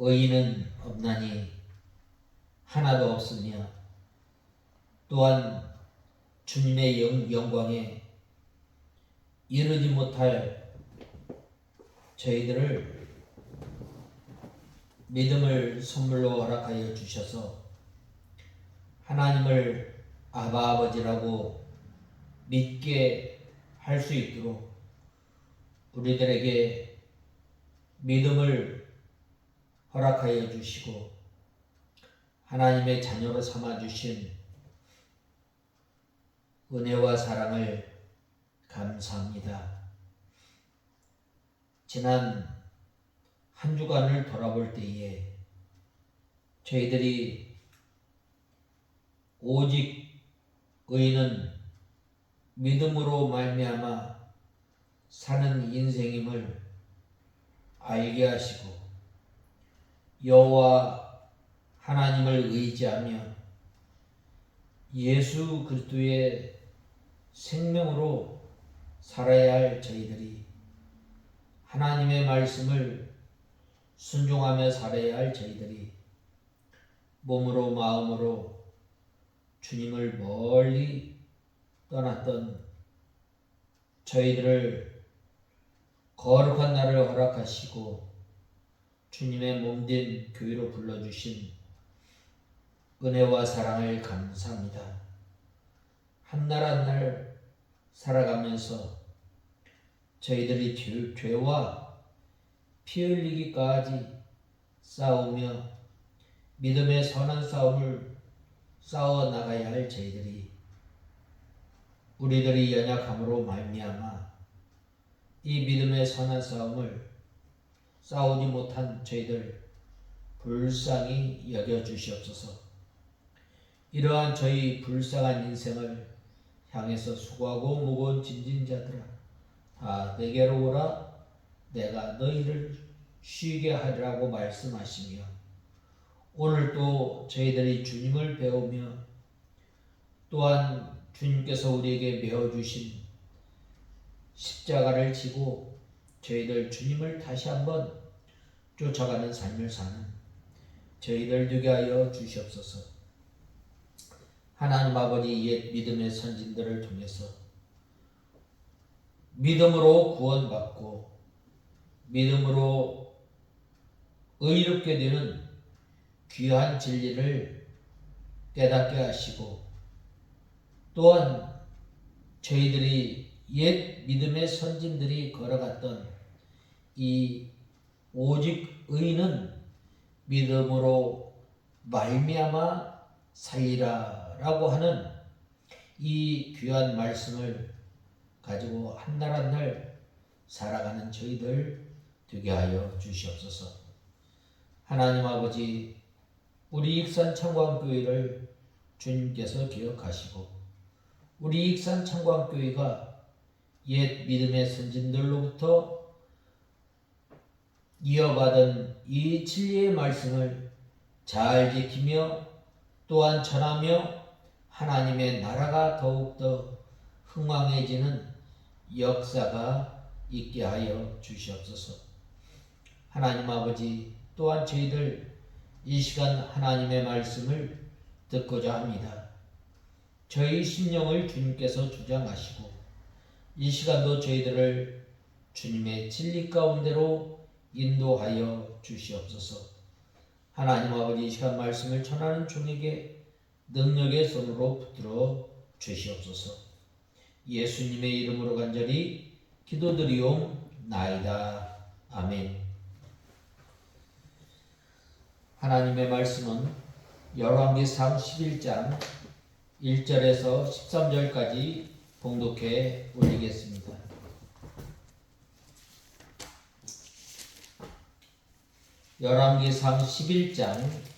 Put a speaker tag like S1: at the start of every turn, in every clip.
S1: 의인은 없나니 하나도 없으며 또한 주님의 영광에 이르지 못할 저희들을 믿음을 선물로 허락하여 주셔서 하나님을 아바 아버지라고 믿게 할 수 있도록 우리들에게 믿음을 허락하여 주시고 하나님의 자녀로 삼아 주신 은혜와 사랑을 감사합니다. 지난 한 주간을 돌아볼 때에 저희들이 오직 의인은 믿음으로 말미암아 사는 인생임을 알게 하시고 여호와 하나님을 의지하며 예수 그리스도의 생명으로 살아야 할 저희들이 하나님의 말씀을 순종하며 살아야 할 저희들이 몸으로 마음으로 주님을 멀리 떠났던 저희들을 거룩한 날을 허락하시고 주님의 몸된 교회로 불러주신 은혜와 사랑을 감사합니다. 한 날 한 날 살아가면서 저희들이 죄와 피 흘리기까지 싸우며 믿음의 선한 싸움을 싸워 나가야 할 저희들이 우리들이 연약함으로 말미암아 이 믿음의 선한 싸움을 싸우지 못한 저희들 불쌍히 여겨주시옵소서. 이러한 저희 불쌍한 인생을 향해서 수고하고 무거운 짐진 자들아 다 내게로 오라 내가 너희를 쉬게 하리라고 말씀하시며 오늘 또 저희들이 주님을 배우며 또한 주님께서 우리에게 메어주신 십자가를 지고 저희들 주님을 다시 한번 쫓아가는 삶을 사는 저희들 되게 하여 주시옵소서. 하나님 아버지 옛 믿음의 선진들을 통해서 믿음으로 구원받고 믿음으로 의롭게 되는 귀한 진리를 깨닫게 하시고 또한 저희들이 옛 믿음의 선진들이 걸어갔던 이 오직 의인은 믿음으로 말미암아 살리라라고 하는 이 귀한 말씀을 가지고 한 날 한 날 살아가는 저희들 되게 하여 주시옵소서. 하나님 아버지 우리 익산 창광교회를 주님께서 기억하시고 우리 익산 창광교회가 옛 믿음의 선진들로부터 이어받은 이 진리의 말씀을 잘 지키며 또한 전하며 하나님의 나라가 더욱더 흥왕해지는 역사가 있게 하여 주시옵소서. 하나님 아버지 또한 저희들 이 시간 하나님의 말씀을 듣고자 합니다. 저희 심령을 주님께서 주장하시고 이 시간도 저희들을 주님의 진리 가운데로 인도하여 주시옵소서. 하나님 아버지 이 시간 말씀을 전하는 종에게 능력의 손으로 붙들어 주시옵소서. 예수님의 이름으로 간절히 기도드리옵나이다. 아멘. 하나님의 말씀은 열왕기상 11장 1절에서 13절까지 봉독해 올리겠습니다. 열왕기상 11장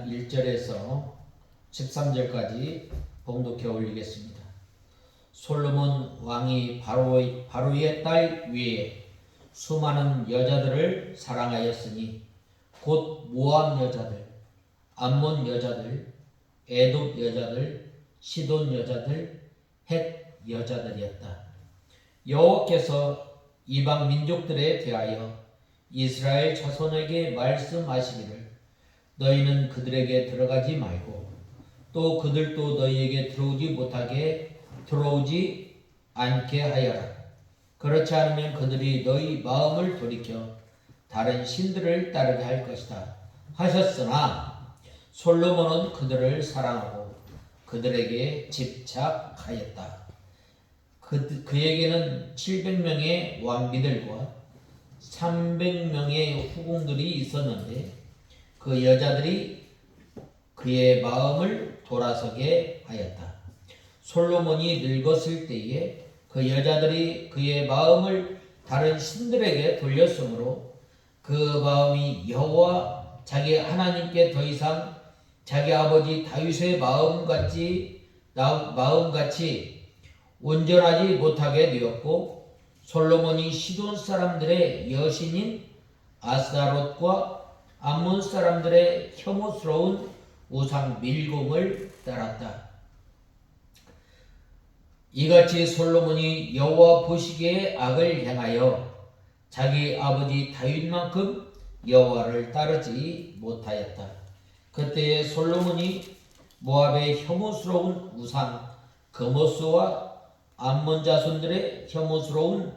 S1: 1절에서 13절까지 봉독해 올리겠습니다. 솔로몬 왕이 바로의 딸 위에 수많은 여자들을 사랑하였으니 곧 모압 여자들, 암몬 여자들, 에돔 여자들, 시돈 여자들, 헷 여자들이었다. 여호와께서 이방 민족들에 대하여 이스라엘 자손에게 말씀하시기를 너희는 그들에게 들어가지 말고 또 그들도 너희에게 들어오지 않게 하여라. 그렇지 않으면 그들이 너희 마음을 돌이켜 다른 신들을 따르게 할 것이다 하셨으나 솔로몬은 그들을 사랑하고 그들에게 집착하였다. 그에게는 700명의 왕비들과 300명의 후궁들이 있었는데 그 여자들이 그의 마음을 돌아서게 하였다. 솔로몬이 늙었을 때에 그 여자들이 그의 마음을 다른 신들에게 돌렸으므로 그 마음이 여호와 자기 하나님께 더 이상 자기 아버지 다윗의 마음같이 온전하지 못하게 되었고 솔로몬이 시돈 사람들의 여신인 아스타롯과 암몬 사람들의 혐오스러운 우상 밀곰을 따랐다. 이같이 솔로몬이 여호와 보시기에 악을 행하여 자기 아버지 다윗만큼 여호와를 따르지 못하였다. 그때에 솔로몬이 모압의 혐오스러운 우상 그모스와 암몬 자손들의 혐오스러운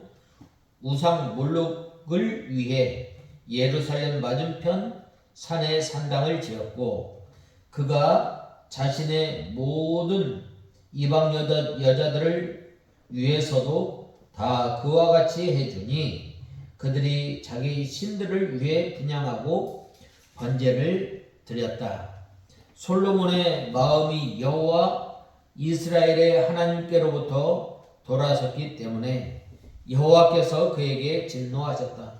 S1: 우상 몰록을 위해 예루살렘 맞은편 산에 산당을 지었고 그가 자신의 모든 이방 여자들을 위해서도 다 그와 같이 해주니 그들이 자기 신들을 위해 분향하고 번제를 드렸다. 솔로몬의 마음이 여호와 이스라엘의 하나님께로부터 돌아섰기 때문에 여호와께서 그에게 진노하셨다.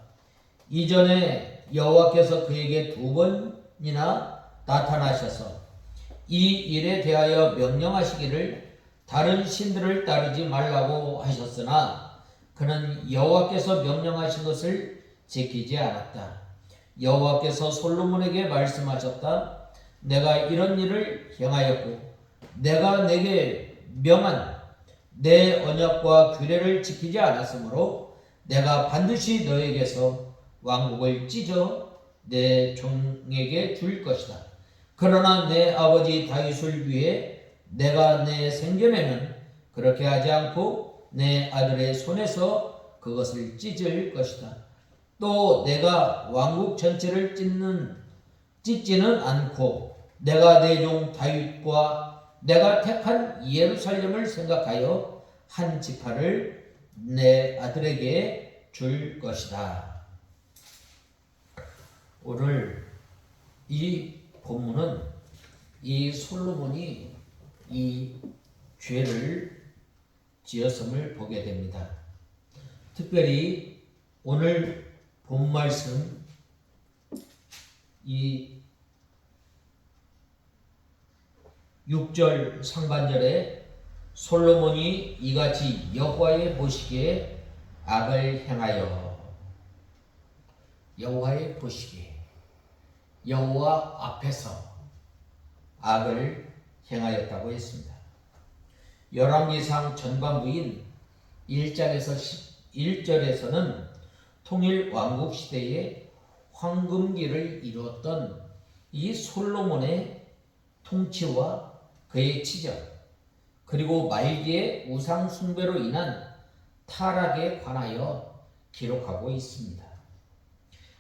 S1: 이전에 여호와께서 그에게 2번이나 나타나셔서 이 일에 대하여 명령하시기를 다른 신들을 따르지 말라고 하셨으나 그는 여호와께서 명령하신 것을 지키지 않았다. 여호와께서 솔로몬에게 말씀하셨다. 내가 이런 일을 행하였고 내가 내게 명한 내 언약과 규례를 지키지 않았으므로 내가 반드시 너에게서 왕국을 찢어 내 종에게 줄 것이다. 그러나 내 아버지 다윗을 위해 내가 내 생전에는 그렇게 하지 않고 내 아들의 손에서 그것을 찢을 것이다. 또 내가 왕국 전체를 찢지는 않고 내가 내 종 다윗과 내가 택한 예루살렘을 생각하여 한 지파를 내 아들에게 줄 것이다. 오늘 이 본문은 이 솔로몬이 이 죄를 지었음을 보게 됩니다. 특별히 오늘 본 말씀 이 6절 상반절에 솔로몬이 이같이 여호와의 보시기에 악을 행하여 여호와의 보시기에 여호와 앞에서 악을 행하였다고 했습니다. 열왕기상 전반부인 1장에서 11절에서는 통일 왕국 시대에 황금기를 이루었던 이 솔로몬의 통치와 그의 치적 그리고 말기의 우상 숭배로 인한 타락에 관하여 기록하고 있습니다.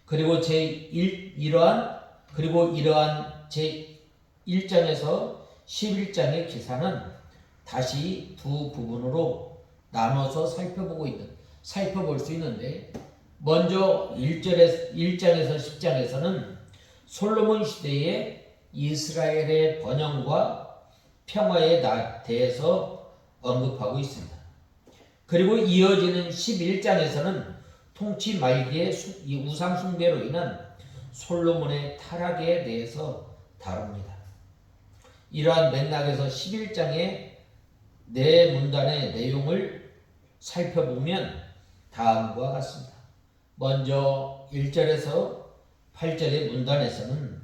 S1: 그리고 이러한 제1장에서 11장의 기사는 다시 두 부분으로 나눠서 살펴볼 수 있는데 먼저 1장에서 10장에서는 솔로몬 시대의 이스라엘의 번영과 평화에 대해서 언급하고 있습니다. 그리고 이어지는 11장에서는 통치 말기의 우상 숭배로 인한 솔로몬의 타락에 대해서 다룹니다. 이러한 맥락에서 11장의 네 문단의 내용을 살펴보면 다음과 같습니다. 먼저 1절에서 8절의 문단에서는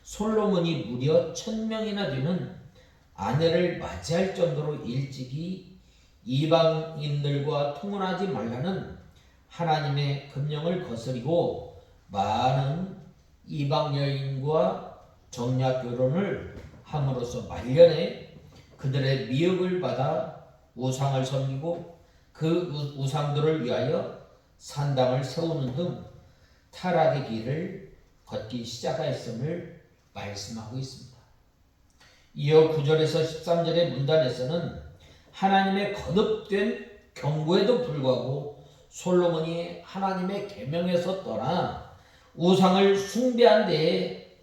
S1: 솔로몬이 무려 1000명이나 되는 아내를 맞이할 정도로 일찍이 이방인들과 통혼하지 말라는 하나님의 금령을 거스리고 많은 이방 여인과 정략 결혼을 함으로써 말년에 그들의 미혹을 받아 우상을 섬기고 그 우상들을 위하여 산당을 세우는 등 타락의 길을 걷기 시작하였음을 말씀하고 있습니다. 이어 9절에서 13절의 문단에서는 하나님의 거듭된 경고에도 불구하고 솔로몬이 하나님의 계명에서 떠나 우상을 숭배한 데에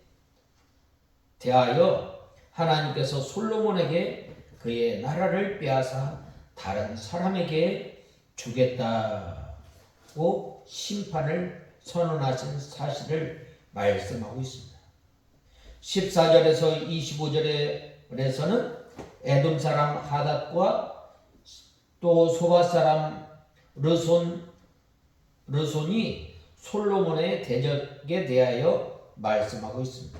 S1: 대하여 하나님께서 솔로몬에게 그의 나라를 빼앗아 다른 사람에게 주겠다고 심판을 선언하신 사실을 말씀하고 있습니다. 14절에서 25절에서는 에돔 사람 하닷과 또 소바 사람 르손이 솔로몬의 대적에 대하여 말씀하고 있습니다.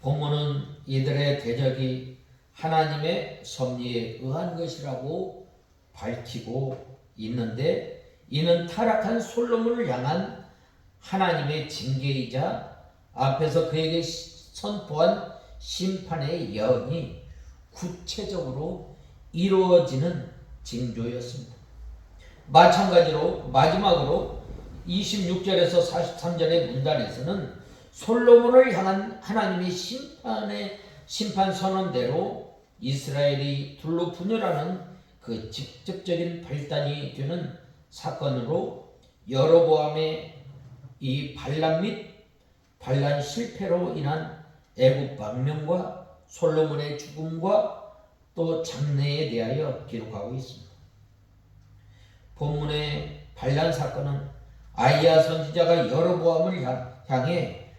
S1: 본문은 이들의 대적이 하나님의 섭리에 의한 것이라고 밝히고 있는데, 이는 타락한 솔로몬을 향한 하나님의 징계이자 앞에서 그에게 선포한 심판의 예언이 구체적으로 이루어지는 징조였습니다. 마찬가지로 마지막으로 26절에서 43절의 문단에서는 솔로몬을 향한 하나님의 심판 선언대로 이스라엘이 둘로 분열하는 그 직접적인 발단이 되는 사건으로 여로보암의 이 반란 및 반란 실패로 인한 애국 망명과 솔로몬의 죽음과 또 장래에 대하여 기록하고 있습니다. 본문의 반란 사건은 아히야 선지자가 여로보암을 향해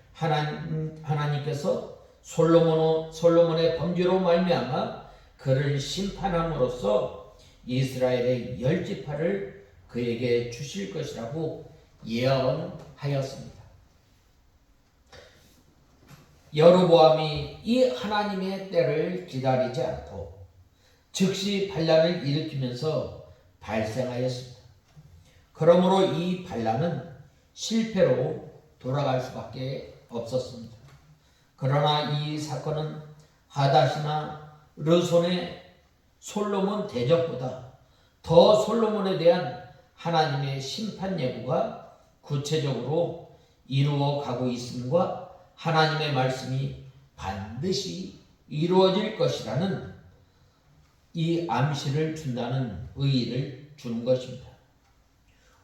S1: 하나님께서 솔로몬의 범죄로 말미암아 그를 심판함으로써 이스라엘의 10지파를 그에게 주실 것이라고 예언하였습니다. 여로보암이 이 하나님의 때를 기다리지 않고 즉시 반란을 일으키면서 발생하였습니다. 그러므로 이 반란은 실패로 돌아갈 수밖에 없었습니다. 그러나 이 사건은 하닷이나 르손의 솔로몬 대적보다 더 솔로몬에 대한 하나님의 심판 예고가 구체적으로 이루어가고 있음과 하나님의 말씀이 반드시 이루어질 것이라는 이 암시를 준다는 의의를 주는 것입니다.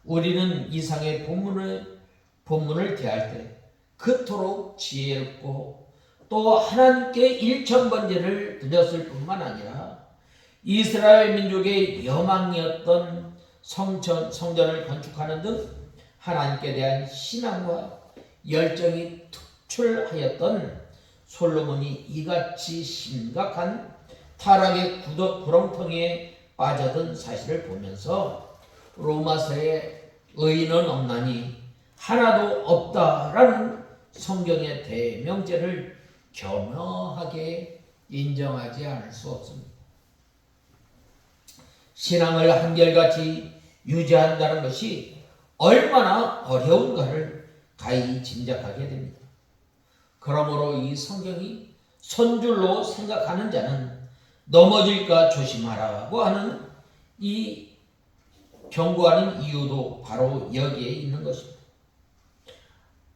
S1: 우리는 이상의 본문을 대할 때 그토록 지혜롭고 또 하나님께 일천번제를 드렸을 뿐만 아니라 이스라엘 민족의 여망이었던 성전을 건축하는 등 하나님께 대한 신앙과 열정이 특출하였던 솔로몬이 이같이 심각한 타락의 구렁텅이에 빠져든 사실을 보면서 로마서에 의인은 없나니 하나도 없다라는 성경의 대명제를 겸허하게 인정하지 않을 수 없습니다. 신앙을 한결같이 유지한다는 것이 얼마나 어려운가를 가히 짐작하게 됩니다. 그러므로 이 성경이 선줄로 생각하는 자는 넘어질까 조심하라고 하는 이 경고하는 이유도 바로 여기에 있는 것입니다.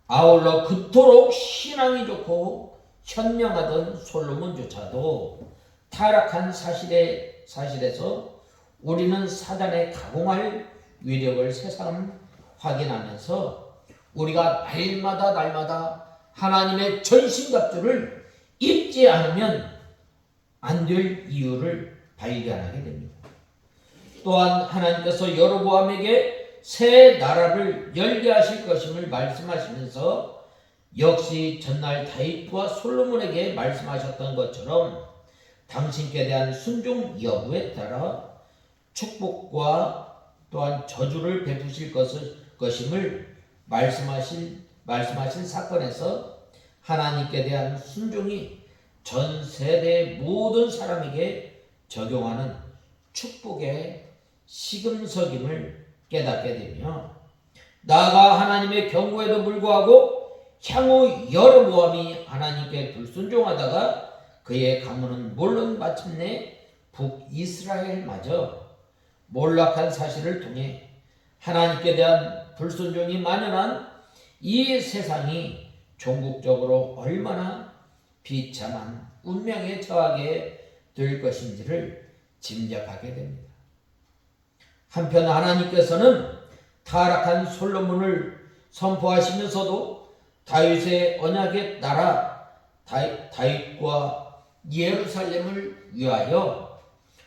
S1: 아울러 그토록 신앙이 좋고 현명하던 솔로몬조차도 타락한 사실에서 우리는 사단의 가공할 위력을 새삼 확인하면서 우리가 날마다 하나님의 전신갑주를 입지 않으면 안 될 이유를 발견하게 됩니다. 또한 하나님께서 여로보암에게 새 나라를 열게 하실 것임을 말씀하시면서 역시 전날 다윗과 솔로몬에게 말씀하셨던 것처럼 당신께 대한 순종 여부에 따라 축복과 또한 저주를 베푸실 것임을 말씀하신 사건에서 하나님께 대한 순종이 전 세대의 모든 사람에게 적용하는 축복의 시금석임을 깨닫게 되며, 나아가 하나님의 경고에도 불구하고 향후 여로보암이 하나님께 불순종하다가 그의 가문은 물론 마침내 북이스라엘마저 몰락한 사실을 통해 하나님께 대한 불순종이 만연한 이 세상이 종국적으로 얼마나 비참한 운명에 처하게 될 것인지를 짐작하게 됩니다. 한편 하나님께서는 타락한 솔로몬을 선포하시면서도 다윗의 언약의 나라 다윗과 예루살렘을 위하여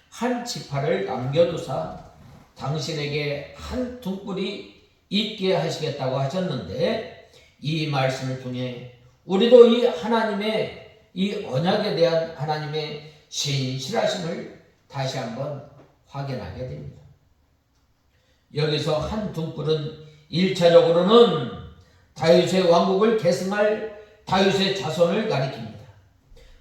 S1: 한 지파를 남겨두사 당신에게 한 등불이 있게 하시겠다고 하셨는데, 이 말씀을 통해 우리도 이 하나님의 이 언약에 대한 하나님의 신실하심을 다시 한번 확인하게 됩니다. 여기서 한 등불은 1차적으로는 다윗의 왕국을 계승할 다윗의 자손을 가리킵니다.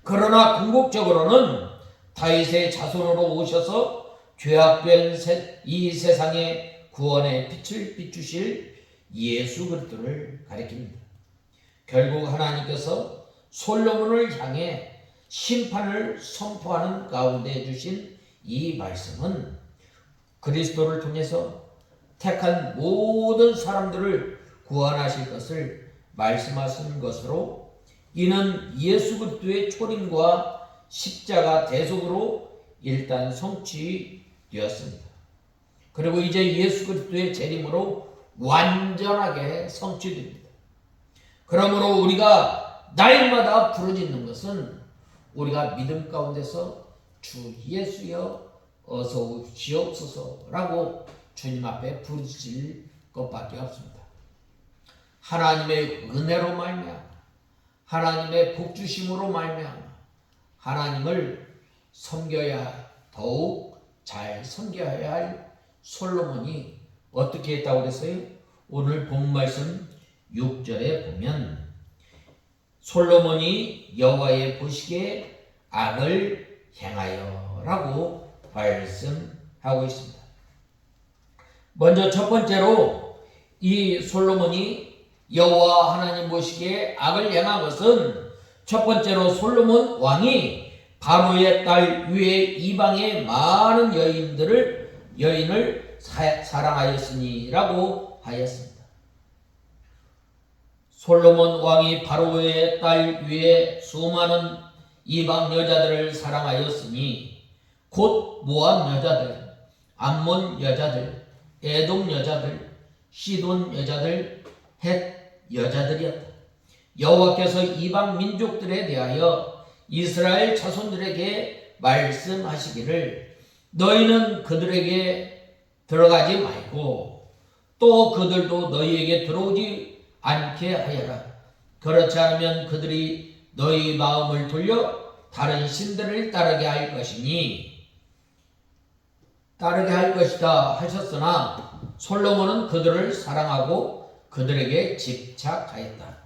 S1: 그러나 궁극적으로는 다윗의 자손으로 오셔서 죄악된 이 세상의 구원의 빛을 비추실 예수 그리스도를 가리킵니다. 결국 하나님께서 솔로몬을 향해 심판을 선포하는 가운데 주신 이 말씀은 그리스도를 통해서 택한 모든 사람들을 구원하실 것을 말씀하신 것으로, 이는 예수 그리스도의 초림과 십자가 대속으로 일단 성취되었습니다. 그리고 이제 예수 그리스도의 재림으로 완전하게 성취됩니다. 그러므로 우리가 날마다 부르짖는 것은 우리가 믿음 가운데서 주 예수여 어서 오시옵소서라고 주님 앞에 부르짖을 것밖에 없습니다. 하나님의 은혜로 말미암아, 하나님의 복주심으로 말미암아 하나님을 섬겨야, 더욱 잘 섬겨야 할 솔로몬이 어떻게 했다고 그랬어요? 오늘 본 말씀 6절에 보면 솔로몬이 여호와의 보시기에 악을 행하여 라고 말씀하고 있습니다. 먼저 첫 번째로 이 솔로몬이 여호와 하나님 보시기에 악을 행한 것은, 첫 번째로 솔로몬 왕이 바로의 딸 위에 이방의 많은 여인을 사랑하였으니라고 하였습니다. 솔로몬 왕이 바로의 딸 위에 수많은 이방 여자들을 사랑하였으니 곧 모압 여자들, 암몬 여자들, 에돔 여자들, 시돈 여자들, 헷 여자들이었다. 여호와께서 이방 민족들에 대하여 이스라엘 자손들에게 말씀하시기를, 너희는 그들에게 들어가지 말고 또 그들도 너희에게 들어오지 않게 하여라. 그렇지 않으면 그들이 너희 마음을 돌려 다른 신들을 따르게 할 것이다 하셨으나 솔로몬은 그들을 사랑하고 그들에게 집착하였다.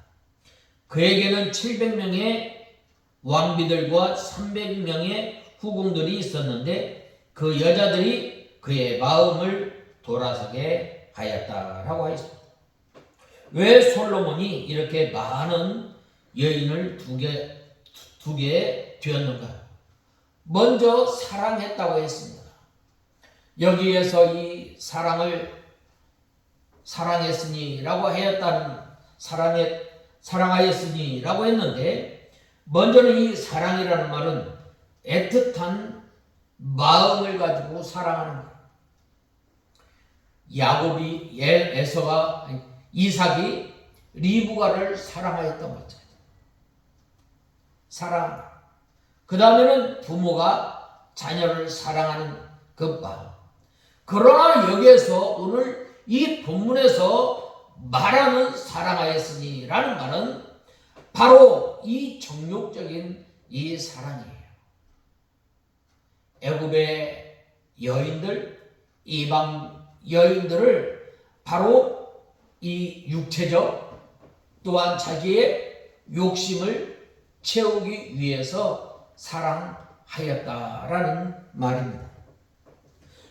S1: 그에게는 700명의 왕비들과 300명의 후궁들이 있었는데 그 여자들이 그의 마음을 돌아서게 하였다라고 하였습니다. 왜 솔로몬이 이렇게 많은 여인을 두게 되었는가? 먼저 사랑했다고 했습니다. 여기에서 이 사랑했으니라고 사랑하였으니라고 했는데, 먼저는 이 사랑이라는 말은 애틋한 마음을 가지고 사랑하는 것. 이삭이 리브가를 사랑하였던 거죠. 사랑. 그 다음에는 부모가 자녀를 사랑하는 그 마음. 그러나 여기에서 오늘 이 본문에서 말하는 사랑하였으니라는 말은 바로 이 정욕적인 이 사랑이에요. 애굽의 여인들, 이방 여인들을 바로 이 육체적 또한 자기의 욕심을 채우기 위해서 사랑하였다라는 말입니다.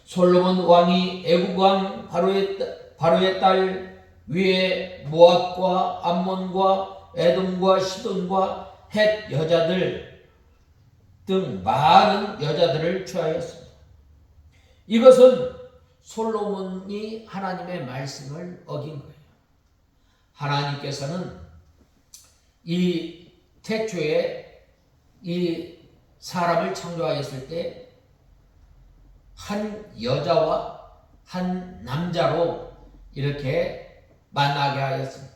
S1: 솔로몬 왕이 애굽 왕 바로의 딸 위에 모압과 암몬과 에돔과 시돈과 헷 여자들 등 많은 여자들을 취하였습니다. 이것은 솔로몬이 하나님의 말씀을 어긴 거예요. 하나님께서는 이 태초에 이 사람을 창조하였을 때 한 여자와 한 남자로 이렇게 만나게 하였습니다.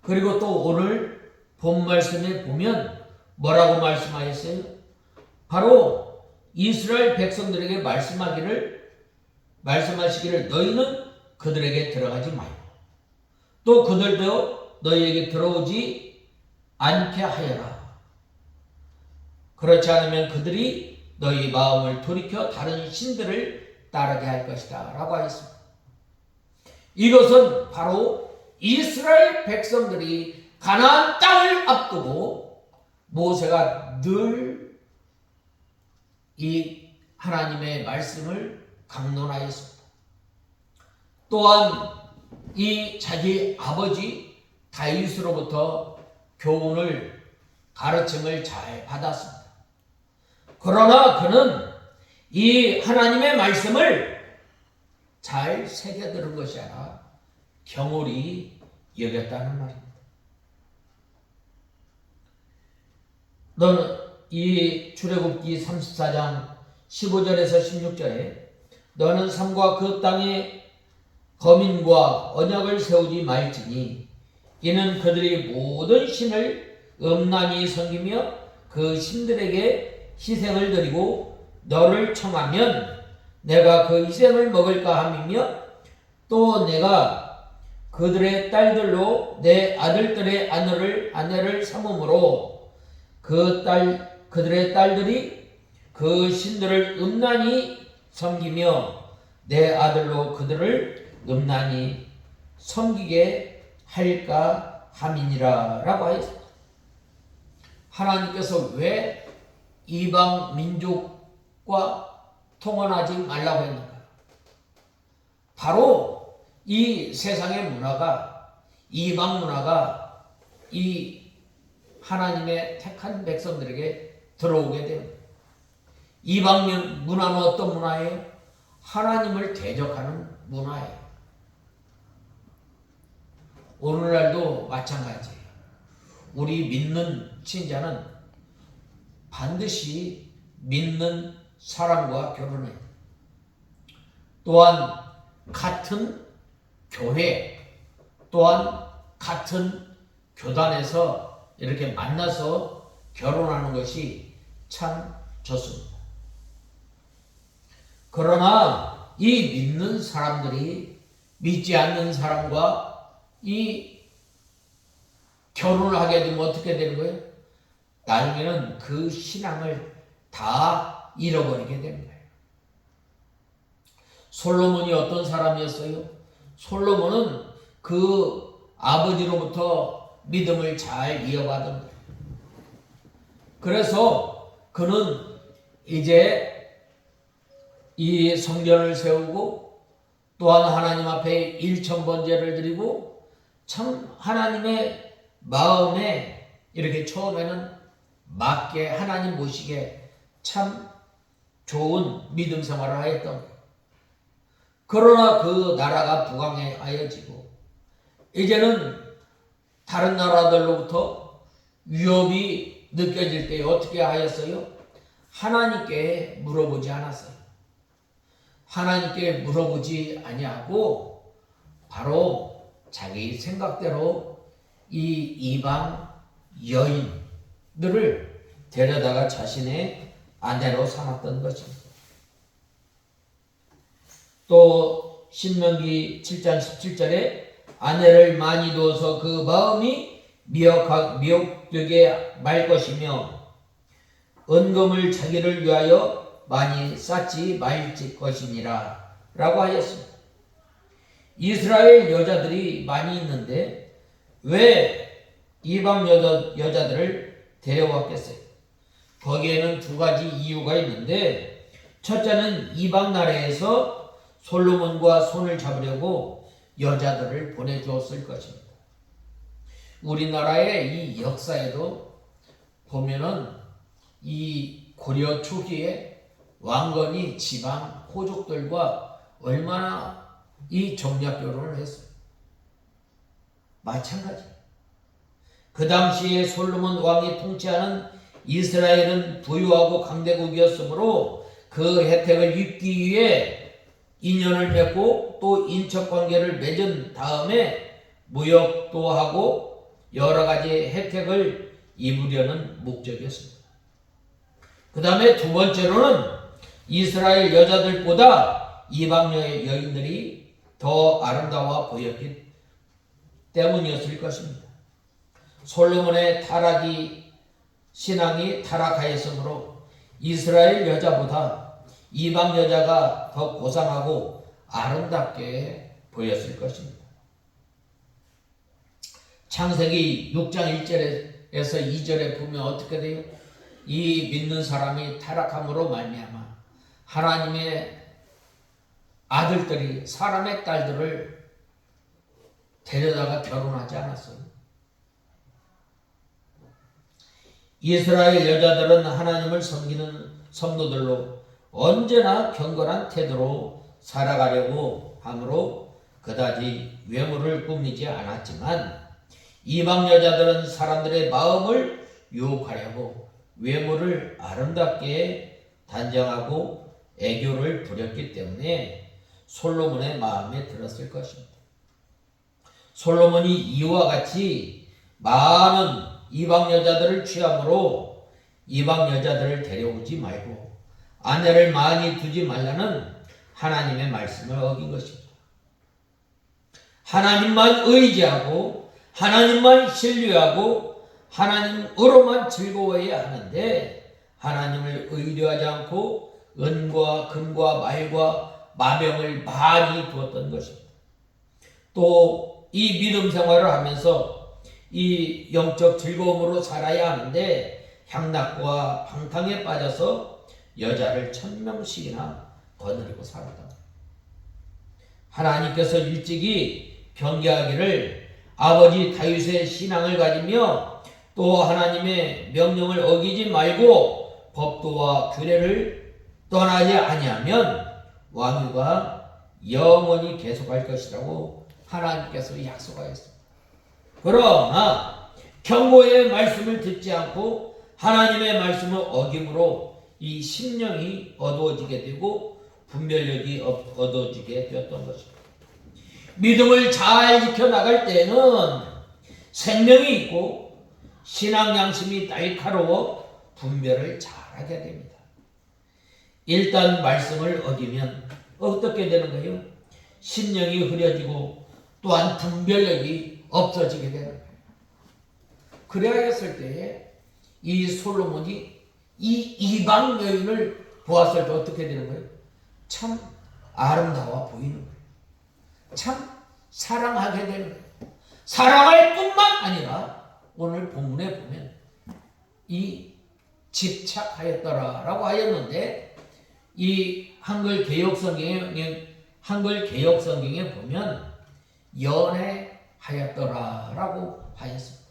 S1: 그리고 또 오늘 본 말씀에 보면 뭐라고 말씀하셨어요? 바로 이스라엘 백성들에게 말씀하시기를 너희는 그들에게 들어가지 말고 또 그들도 너희에게 들어오지 않게 하여라. 그렇지 않으면 그들이 너희 마음을 돌이켜 다른 신들을 따르게 할 것이다 라고 하였습니다. 이것은 바로 이스라엘 백성들이 가나안 땅을 앞두고 모세가 늘 이 하나님의 말씀을 강론하였습니다. 또한 이 자기 아버지 다윗으로부터 교훈을 가르침을 잘 받았습니다. 그러나 그는 이 하나님의 말씀을 잘 새겨들은 것이 아니라 경홀히 여겼다는 말입니다. 너는 이 출애굽기 34장 15절에서 16절에 너는 삶과 그 땅에 거민과 언약을 세우지 말지니 이는 그들이 모든 신을 음란히 섬기며 그 신들에게 희생을 드리고 너를 청하면 내가 그 희생을 먹을까 함이며 또 내가 그들의 딸들로 내 아들들의 아내를 삼음으로 그들의 딸들이 그 신들을 음란히 섬기며 내 아들로 그들을 음란히 섬기게 할까 함이니라 라고 하였습니다. 하나님께서 왜 이방 민족과 통혼하지 말라고 했는가? 바로 이 세상의 문화가 이방 문화가 이 하나님의 택한 백성들에게 들어오게 됩니다. 이방 문화는 어떤 문화예요? 하나님을 대적하는 문화예요. 오늘날도 마찬가지예요. 우리 믿는 신자는 반드시 믿는 사람과 결혼해요. 또한 같은 교회, 또한 같은 교단에서 이렇게 만나서 결혼하는 것이 참 좋습니다. 그러나 이 믿는 사람들이 믿지 않는 사람과 이 결혼을 하게 되면 어떻게 되는 거예요? 나중에는 그 신앙을 다 잃어버리게 되는 거예요. 솔로몬이 어떤 사람이었어요? 솔로몬은 그 아버지로부터 믿음을 잘 이어받은 거예요. 그래서 그는 이제 이 성전을 세우고 또한 하나님 앞에 일천번제를 드리고 참 하나님의 마음에 이렇게 처음에는 맞게 하나님 모시게 참 좋은 믿음 생활을 하였던 거예요. 그러나 그 나라가 부강하여지고 이제는 다른 나라들로부터 위협이 느껴질 때 어떻게 하였어요? 하나님께 물어보지 않았어요. 하나님께 물어보지 아니하고 바로 자기 생각대로 이 이방 여인들을 데려다가 자신의 아내로 삼았던 것입니다. 또 신명기 7장 17절에 아내를 많이 두어서 그 마음이 미혹되게 말 것이며 은금을 자기를 위하여 많이 쌓지 말 것이니라 라고 하였습니다. 이스라엘 여자들이 많이 있는데 왜 이방 여자들을 데려왔겠어요? 거기에는 두 가지 이유가 있는데, 첫째는 이방 나라에서 솔로몬과 손을 잡으려고 여자들을 보내주었을 것입니다. 우리나라의 이 역사에도 보면은 이 고려 초기에 왕건이 지방 호족들과 얼마나 이 정략 결혼을 했어요. 마찬가지. 그 당시에 솔로몬 왕이 통치하는 이스라엘은 부유하고 강대국이었으므로 그 혜택을 입기 위해 인연을 맺고 또 인척관계를 맺은 다음에 무역도 하고 여러 가지 혜택을 입으려는 목적이었습니다. 그 다음에 두 번째로는 이스라엘 여자들보다 이방 여인들이 더 아름다워 보였기 때문이었을 것입니다. 솔로몬의 신앙이 타락하였으므로 이스라엘 여자보다 이방 여자가 더 고상하고 아름답게 보였을 것입니다. 창세기 6장 1절에서 2절에 보면 어떻게 돼요? 이 믿는 사람이 타락함으로 말미암아 하나님의 아들들이 사람의 딸들을 데려다가 결혼하지 않았어요. 이스라엘 여자들은 하나님을 섬기는 성도들로 언제나 경건한 태도로 살아가려고 하므로 그다지 외모를 꾸미지 않았지만, 이방 여자들은 사람들의 마음을 유혹하려고 외모를 아름답게 단정하고 애교를 부렸기 때문에 솔로몬의 마음에 들었을 것입니다. 솔로몬이 이와 같이 많은 이방 여자들을 취함으로 이방 여자들을 데려오지 말고 아내를 많이 두지 말라는 하나님의 말씀을 어긴 것입니다. 하나님만 의지하고 하나님만 신뢰하고 하나님으로만 즐거워해야 하는데, 하나님을 의뢰하지 않고 은과 금과 말과 마병을 많이 두었던 것입니다. 또 이 믿음 생활을 하면서 이 영적 즐거움으로 살아야 하는데 향락과 방탕에 빠져서 여자를 1000명씩이나 거느리고 살았다. 하나님께서 일찍이 경계하기를 아버지 다윗의 신앙을 가지며 또 하나님의 명령을 어기지 말고 법도와 규례를 떠나지 아니하면 왕위가 영원히 계속할 것이라고 하나님께서 약속하였습니다. 그러나 경고의 말씀을 듣지 않고 하나님의 말씀을 어김으로 이 심령이 어두워지게 되고 분별력이 어두워지게 되었던 것입니다. 믿음을 잘 지켜나갈 때에는 생명이 있고 신앙 양심이 날카로워 분별을 잘하게 됩니다. 일단 말씀을 어기면 어떻게 되는 거예요? 심령이 흐려지고 또한 분별력이 없어지게 되는 거예요. 그래야 했을 때에 이 솔로몬이 이 이방 여인을 보았을 때 어떻게 되는 거예요? 참 아름다워 보이는 거예요. 참 사랑하게 되는 거예요. 사랑할 뿐만 아니라 오늘 본문에 보면 이 집착하였더라라고 하였는데, 이 한글 개역 성경에 보면 연애하였더라라고 하였습니다.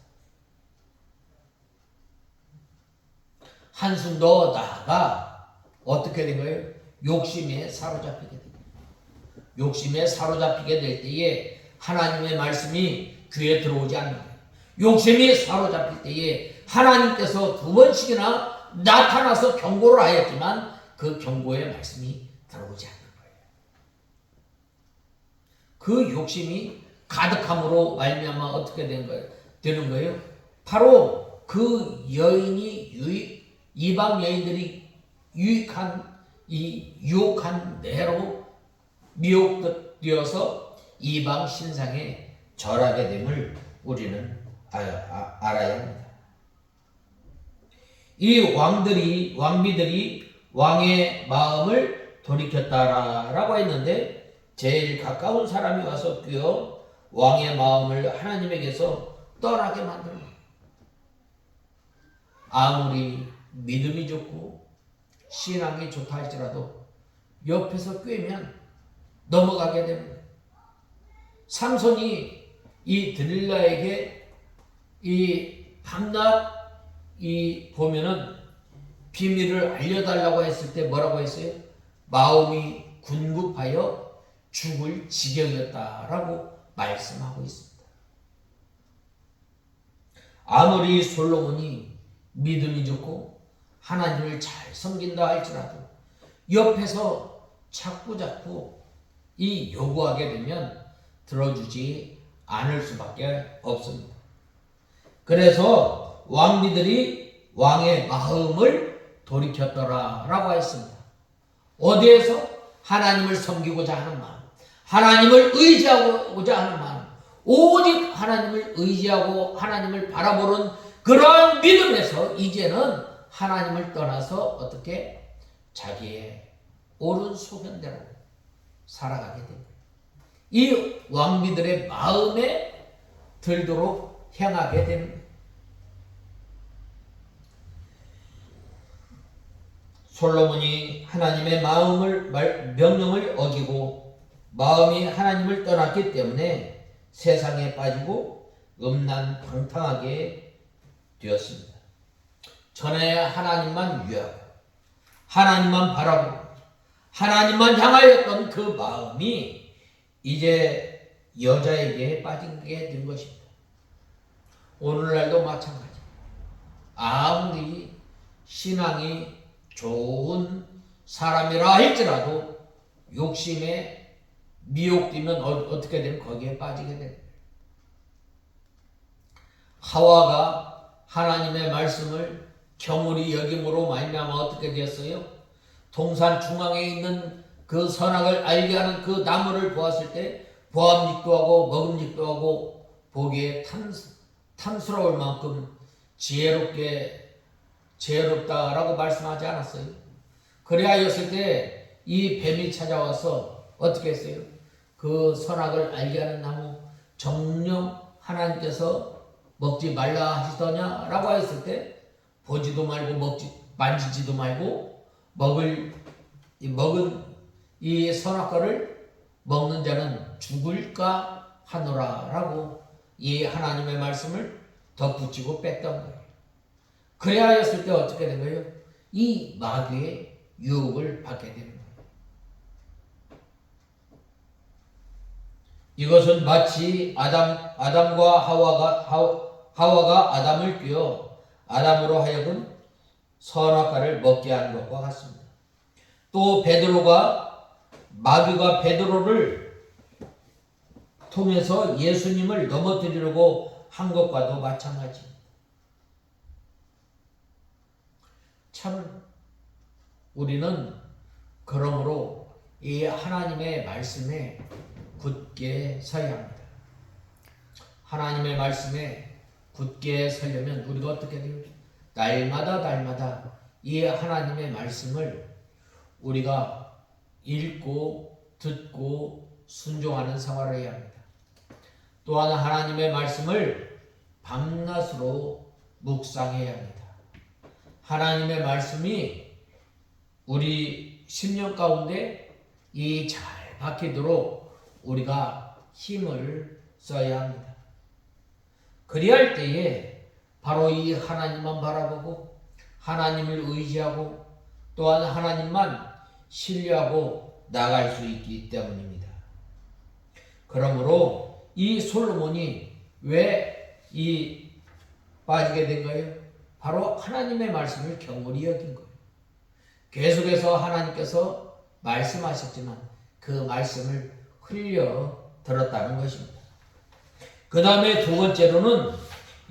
S1: 한숨 더 나아가 어떻게 된 거예요? 욕심에 사로잡히게 됩니다. 욕심에 사로잡히게 될 때에 하나님의 말씀이 귀에 들어오지 않는 거예요. 욕심이 사로잡힐 때에 하나님께서 2번씩이나 나타나서 경고를 하였지만 그 경고의 말씀이 들어오지 않는 거예요. 그 욕심이 가득함으로 말미암아 어떻게 되는 거예요? 바로 그 여인이 이방 여인들이 유혹한 대로 미혹되어서 이방 신상에 절하게 됨을 우리는 알아야 합니다. 이 왕비들이 왕의 마음을 돌이켰다라고 했는데 제일 가까운 사람이 와서 뀌어 왕의 마음을 하나님에게서 떠나게 만드는 거예요. 아무리 믿음이 좋고 신앙이 좋다 할지라도 옆에서 꿰면 넘어가게 되는 거예요. 삼손이 이 들릴라에게 이 밤낮 이 보면은 비밀을 알려달라고 했을 때 뭐라고 했어요? 마음이 군급하여 죽을 지경이었다라고 말씀하고 있습니다. 아무리 솔로몬이 믿음이 좋고 하나님을 잘 섬긴다 할지라도 옆에서 자꾸 이 요구하게 되면 들어주지 않을 수밖에 없습니다. 그래서 왕비들이 왕의 마음을 돌이켰더라라고 했습니다. 어디에서? 하나님을 섬기고자 하는 마음, 하나님을 의지하고자 하는 마음, 오직 하나님을 의지하고 하나님을 바라보는 그러한 믿음에서 이제는 하나님을 떠나서 어떻게 자기의 옳은 소견대로 살아가게 됩니다. 이 왕비들의 마음에 들도록 행하게 됩니다. 솔로몬이 하나님의 명령을 어기고 마음이 하나님을 떠났기 때문에 세상에 빠지고 음란방탕하게 되었습니다. 전에 하나님만 위하고 하나님만 바라보고 하나님만 향하였던 그 마음이 이제 여자에게 빠지게 된 것입니다. 오늘날도 마찬가지. 아무리 신앙이 좋은 사람이라 할지라도 욕심에 미혹되면 어떻게 되면 거기에 빠지게 됩니다. 하와가 하나님의 말씀을 경홀히 여김으로 말미암아 어떻게 되었어요? 동산 중앙에 있는 그 선악을 알게 하는 그 나무를 보았을 때 보암직도 하고 먹음직도 하고 보기에 탐스러울 만큼 지혜롭다라고 말씀하지 않았어요? 그래하였을 때 이 뱀이 찾아와서 어떻게 했어요? 그 선악을 알게 하는 나무 정녕 하나님께서 먹지 말라 하시더냐라고 했을 때 보지도 말고 만지지도 말고 먹은 이 선악과를 먹는 자는 죽을까 하노라라고 이 하나님의 말씀을 덧붙이고 뺐던 거예요. 그래하였을 때 어떻게 된 거예요? 이 마귀의 유혹을 받게 되는 거예요. 이것은 마치 아담과 하와가 아담을 꿰어 아담으로 하여금 선악과를 먹게 한 것과 같습니다. 또 마귀가 베드로를 통해서 예수님을 넘어뜨리려고 한 것과도 마찬가지입니다. 참 우리는 그러므로 이 하나님의 말씀에 굳게 서야 합니다. 하나님의 말씀에 굳게 서려면 우리가 어떻게 돼요? 날마다 이 하나님의 말씀을 우리가 읽고 듣고 순종하는 생활을 해야 합니다. 또한 하나님의 말씀을 밤낮으로 묵상해야 합니다. 하나님의 말씀이 우리 심령 가운데 이 잘 박히도록 우리가 힘을 써야 합니다. 그리할 때에 바로 이 하나님만 바라보고 하나님을 의지하고 또한 하나님만 신뢰하고 나갈 수 있기 때문입니다. 그러므로 이 솔로몬이 왜 빠지게 된 거예요? 바로 하나님의 말씀을 경홀히 여긴 거예요. 계속해서 하나님께서 말씀하셨지만 그 말씀을 흘려 들었다는 것입니다. 그 다음에 두 번째로는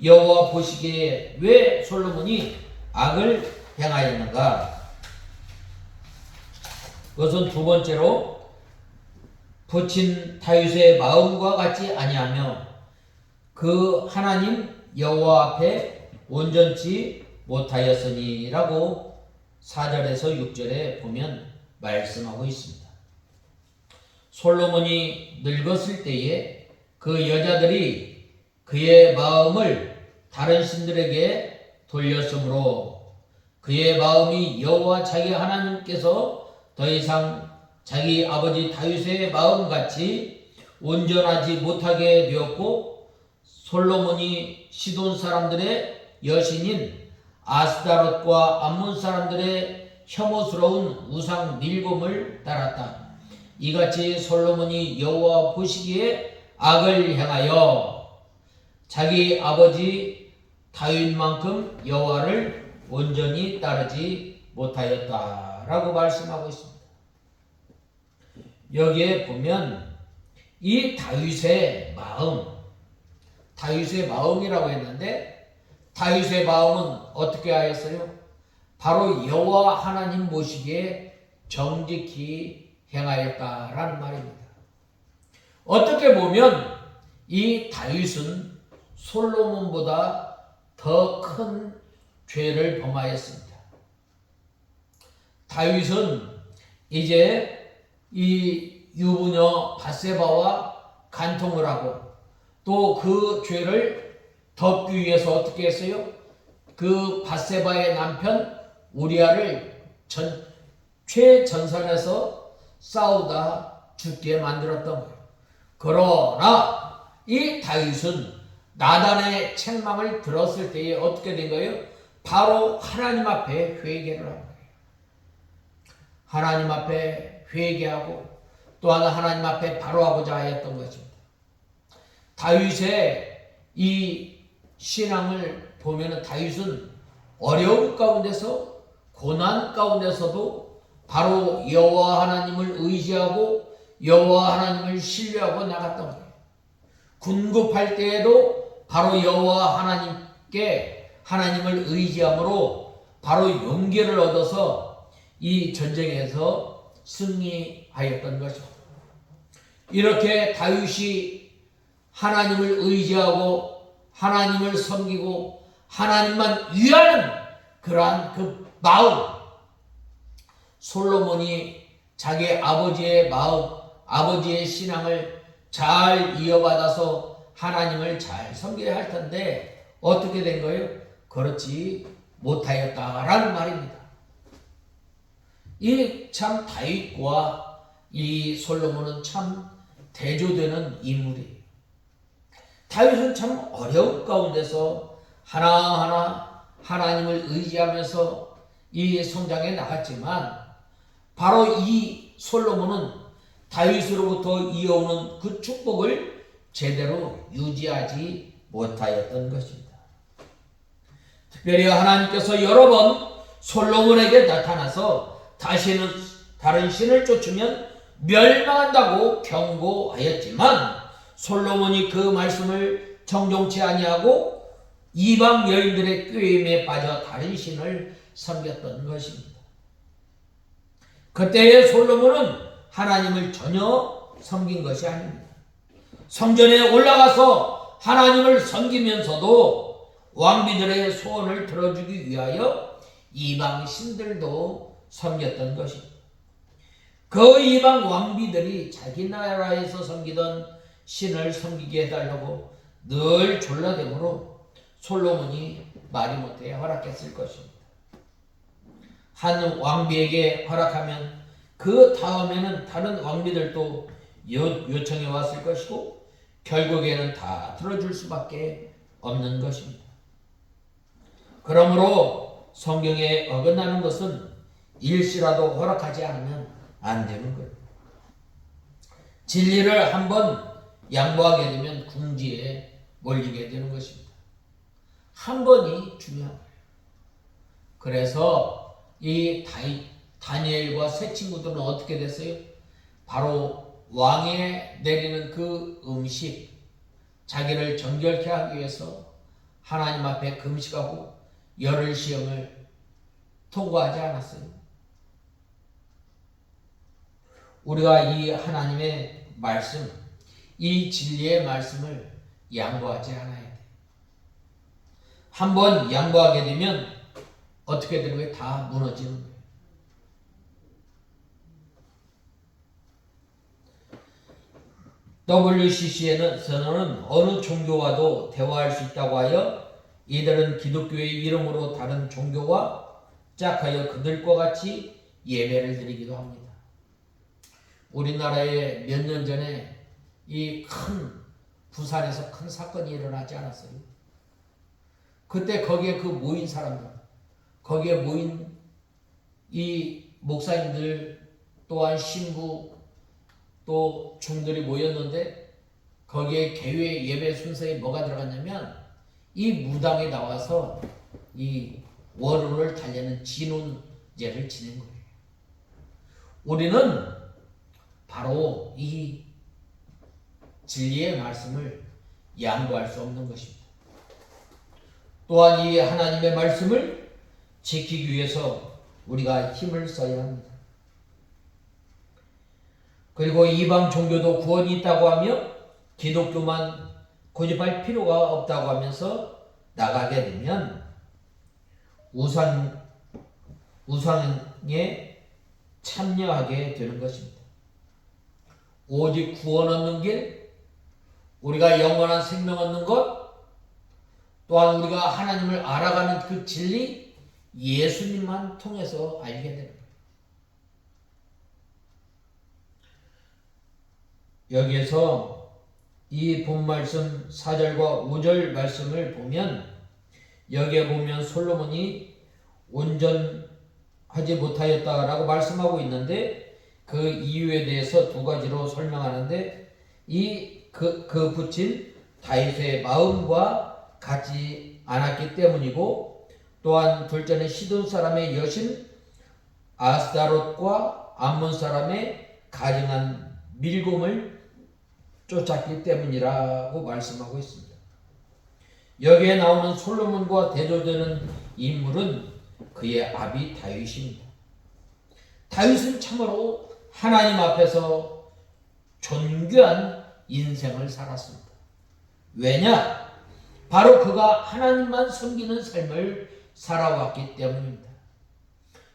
S1: 여호와 보시기에 왜 솔로몬이 악을 행하였는가? 그것은 두 번째로 부친 다윗의 마음과 같지 아니하며 그 하나님 여호와 앞에 온전치 못하였으니라고 4절에서 6절에 보면 말씀하고 있습니다. 솔로몬이 늙었을 때에 그 여자들이 그의 마음을 다른 신들에게 돌렸으므로 그의 마음이 여호와 자기 하나님께서 더 이상 자기 아버지 다윗의 마음같이 온전하지 못하게 되었고 솔로몬이 시돈 사람들의 여신인 아스다롯과 암몬 사람들의 혐오스러운 우상 밀곰을 따랐다. 이같이 솔로몬이 여호와 보시기에 악을 행하여 자기 아버지 다윗만큼 여호와를 온전히 따르지 못하였다라고 말씀하고 있습니다. 여기에 보면 이 다윗의 마음이라고 했는데 다윗의 마음은 어떻게 하였어요? 바로 여호와 하나님 모시기에 정직히 행하였다라는 말입니다. 어떻게 보면 이 다윗은 솔로몬보다 더 큰 죄를 범하였습니다. 다윗은 이제 이 유부녀 밧세바와 간통을 하고 또 그 죄를 덮기 위해서 어떻게 했어요? 그 밧세바의 남편 우리아를 최전선에서 싸우다 죽게 만들었던 거예요. 그러나 이 다윗은 나단의 책망을 들었을 때에 어떻게 된 거예요? 바로 하나님 앞에 회개를 한 거예요. 하나님 앞에 회개하고 또 하나 하나님 앞에 바로하고자 하였던 것입니다. 다윗의 이 신앙을 보면 다윗은 어려움 가운데서 고난 가운데서도 바로 여호와 하나님을 의지하고 여호와 하나님을 신뢰하고 나갔던 거예요. 군급할 때에도 바로 여호와 하나님을 의지함으로 바로 용기를 얻어서 이 전쟁에서 승리하였던 것입니다. 이렇게 다윗이 하나님을 의지하고 하나님을 섬기고 하나님만 위하는 그러한 그 마음, 솔로몬이 자기 아버지의 마음, 아버지의 신앙을 잘 이어받아서 하나님을 잘 섬겨야 할 텐데 어떻게 된 거예요? 그렇지 못하였다라는 말입니다. 이 참 다윗과 이 솔로몬은 참 대조되는 인물이에요. 다윗은 참 어려운 가운데서 하나하나 하나님을 의지하면서 이 성장에 나갔지만 바로 이 솔로몬은 다윗으로부터 이어오는 그 축복을 제대로 유지하지 못하였던 것입니다. 특별히 하나님께서 여러 번 솔로몬에게 나타나서 다시는 다른 신을 쫓으면 멸망한다고 경고하였지만 솔로몬이 그 말씀을 정종치 아니하고 이방 여인들의 꾀임에 빠져 다른 신을 섬겼던 것입니다. 그때의 솔로몬은 하나님을 전혀 섬긴 것이 아닙니다. 성전에 올라가서 하나님을 섬기면서도 왕비들의 소원을 들어주기 위하여 이방 신들도 섬겼던 것입니다. 그 이방 왕비들이 자기 나라에서 섬기던 신을 섬기게 해달라고 늘 졸라대므로 솔로몬이 말이 못해 허락했을 것입니다. 한 왕비에게 허락하면 그 다음에는 다른 왕비들도 요청해 왔을 것이고 결국에는 다 들어줄 수밖에 없는 것입니다. 그러므로 성경에 어긋나는 것은 일시라도 허락하지 않으면 안 되는 거예요. 진리를 한번 양보하게 되면 궁지에 몰리게 되는 것입니다. 한 번이 중요한 거예요. 그래서 이 다니엘과 세 친구들은 어떻게 됐어요? 바로 왕에 내리는 그 음식, 자기를 정결케 하기 위해서 하나님 앞에 금식하고 열흘 시험을 통과하지 않았어요. 우리가 이 하나님의 말씀, 이 진리의 말씀을 양보하지 않아야 돼요. 한번 양보하게 되면 어떻게 되는 거예요? 다 무너지는 거예요. WCC에서는 어느 종교와도 대화할 수 있다고 하여 이들은 기독교의 이름으로 다른 종교와 짝하여 그들과 같이 예배를 드리기도 합니다. 우리나라에 몇 년 전에 이 큰 부산에서 큰 사건이 일어나지 않았어요? 그때 거기에 그 모인 사람들, 거기에 모인 이 목사님들 또한 신부 또 중들이 모였는데 거기에 개회 예배 순서에 뭐가 들어갔냐면 이 무당에 나와서 이 원혼을 달래는 진혼제를 지낸 거예요. 우리는 바로 이 진리의 말씀을 양보할 수 없는 것입니다. 또한 이 하나님의 말씀을 지키기 위해서 우리가 힘을 써야 합니다. 그리고 이방 종교도 구원이 있다고 하며 기독교만 고집할 필요가 없다고 하면서 나가게 되면 우상에 참여하게 되는 것입니다. 오직 구원 얻는 길, 우리가 영원한 생명 얻는 것, 또한 우리가 하나님을 알아가는 그 진리, 예수님만 통해서 알게 됩니다. 여기에서 이 본말씀 4절과 5절 말씀을 보면 여기에 보면 솔로몬이 온전하지 못하였다라고 말씀하고 있는데 그 이유에 대해서 두 가지로 설명하는데 그 붙인 다윗의 마음과 같지 않았기 때문이고 또한 둘째는 시돈 사람의 여신 아스다롯과 암몬 사람의 가증한 밀곰을 쫓았기 때문이라고 말씀하고 있습니다. 여기에 나오는 솔로몬과 대조되는 인물은 그의 아비 다윗입니다. 다윗은 참으로 하나님 앞에서 존귀한 인생을 살았습니다. 왜냐? 바로 그가 하나님만 섬기는 삶을 살아왔기 때문입니다.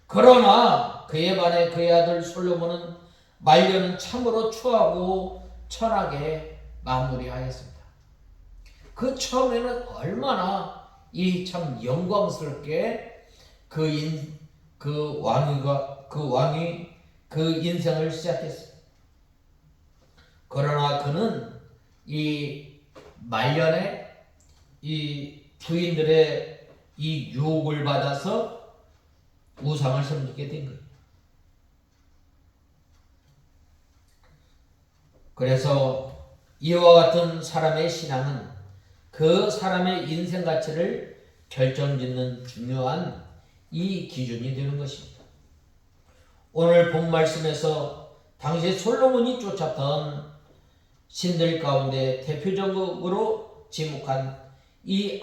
S1: 그러나 그에 반해 그의 아들 솔로몬은 말년은 참으로 추하고 천하게 마무리하였습니다. 그 처음에는 얼마나 이 참 영광스럽게 그 왕이 그 인생을 시작했어요. 그러나 그는 이 말년에 이 부인들의 이 유혹을 받아서 우상을 섬기게 된 거예요. 그래서 이와 같은 사람의 신앙은 그 사람의 인생 가치를 결정짓는 중요한 이 기준이 되는 것입니다. 오늘 본 말씀에서 당시 솔로몬이 쫓았던 신들 가운데 대표적으로 지목한 이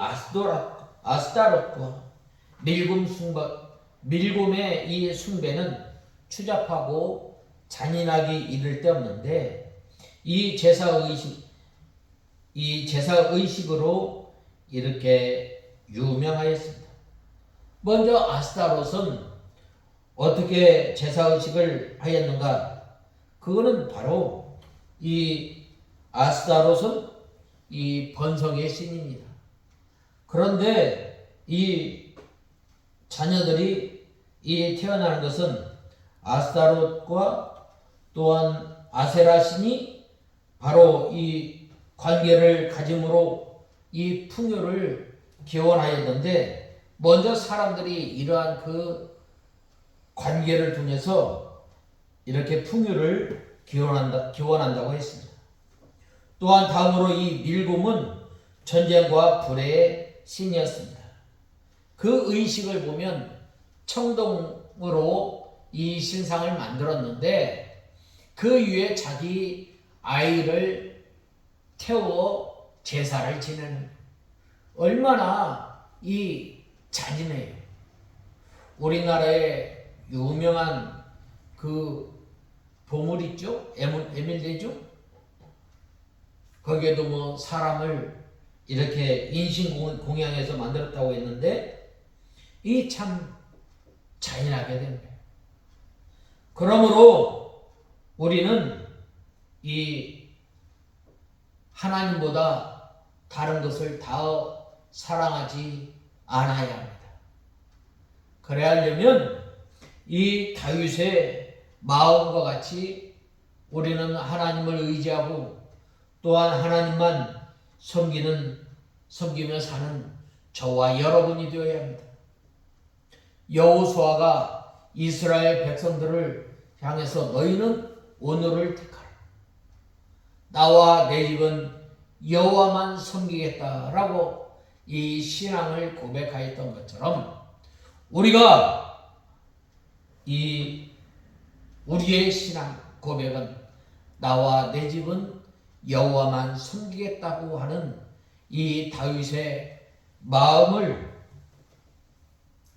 S1: 아스타롯과 밀곰의 이 숭배는 추잡하고 잔인하기 이를 데 없는데 이 제사의식으로 이렇게 유명하였습니다. 먼저 아스타롯은 어떻게 제사의식을 하였는가? 그거는 바로 이 아스타롯은 이 번성의 신입니다. 그런데 이 자녀들이 이 태어나는 것은 아스타롯과 또한 아세라 신이 바로 이 관계를 가짐으로 이 풍요를 기원하였는데 먼저 사람들이 이러한 그 관계를 통해서 이렇게 풍요를 기원한다고 했습니다. 또한 다음으로 이 밀곰은 전쟁과 불의의 신이었습니다. 그 의식을 보면 청동으로 이 신상을 만들었는데 그 위에 자기 아이를 태워 제사를 지내는 얼마나 이 잔인해요. 우리나라에 유명한 그 보물 있죠? 에밀대죠? 거기에도 뭐 사람을 이렇게 인신공양해서 만들었다고 했는데 이 참 잔인하게 됩니다. 그러므로 우리는 이 하나님보다 다른 것을 다 사랑하지 않아야 합니다. 그래야 하려면 이 다윗의 마음과 같이 우리는 하나님을 의지하고 또한 하나님만 섬기며 사는 저와 여러분이 되어야 합니다. 여호수아가 이스라엘 백성들을 향해서 너희는 오늘을 택하라. 나와 내 집은 여호와만 섬기겠다라고 이 신앙을 고백하였던 것처럼 우리가 우리의 신앙 고백은 나와 내 집은 여호와만 섬기겠다고 하는 이 다윗의 마음을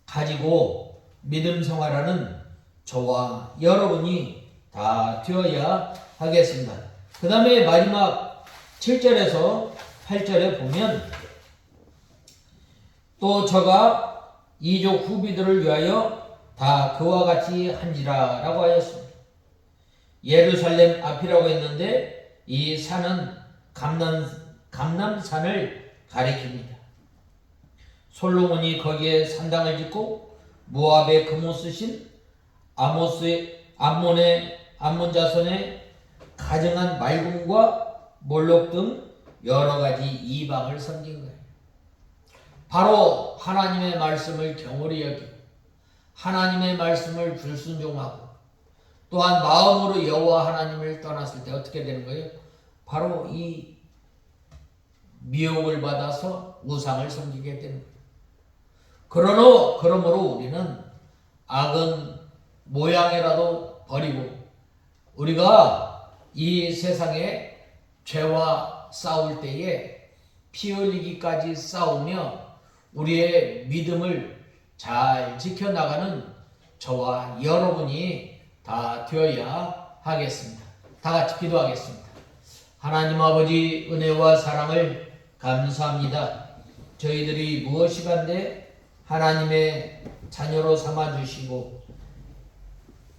S1: 가지고 믿음 생활하는 저와 여러분이 다 되어야 하겠습니다. 그 다음에 마지막 7절에서 8절에 보면 또 저가 이족 후비들을 위하여 다 그와 같이 한지라 라고 하였습니다. 예루살렘 앞이라고 했는데 이 산은 감람산을 가리킵니다. 솔로몬이 거기에 산당을 짓고 모압의 금오스신 암몬 자손의 가증한 말군과 몰록 등 여러 가지 이방을 섬긴 거예요. 바로 하나님의 말씀을 경홀히 여기고 하나님의 말씀을 불순종하고 또한 마음으로 여호와 하나님을 떠났을 때 어떻게 되는 거예요? 바로 이 미혹을 받아서 우상을 섬기게 되는 거예요. 그러므로 우리는 악은 모양이라도 버리고 우리가 이 세상에 죄와 싸울 때에 피 흘리기까지 싸우며 우리의 믿음을 잘 지켜나가는 저와 여러분이 다 되어야 하겠습니다. 다 같이 기도하겠습니다. 하나님 아버지 은혜와 사랑을 감사합니다. 저희들이 무엇이 간데 하나님의 자녀로 삼아주시고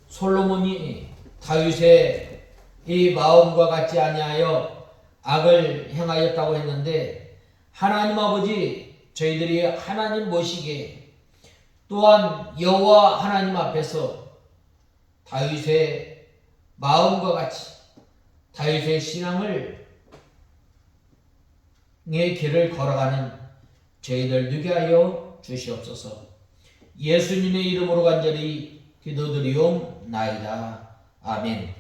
S1: 솔로몬이 다윗의 이 마음과 같지 아니하여 악을 행하였다고 했는데 하나님 아버지 저희들이 하나님 모시기에 또한 여호와 하나님 앞에서 다윗의 마음과 같이 다윗의 신앙을 의 길을 걸어가는 저희들 되게 하여 주시옵소서. 예수님의 이름으로 간절히 기도드리옵나이다. 아멘.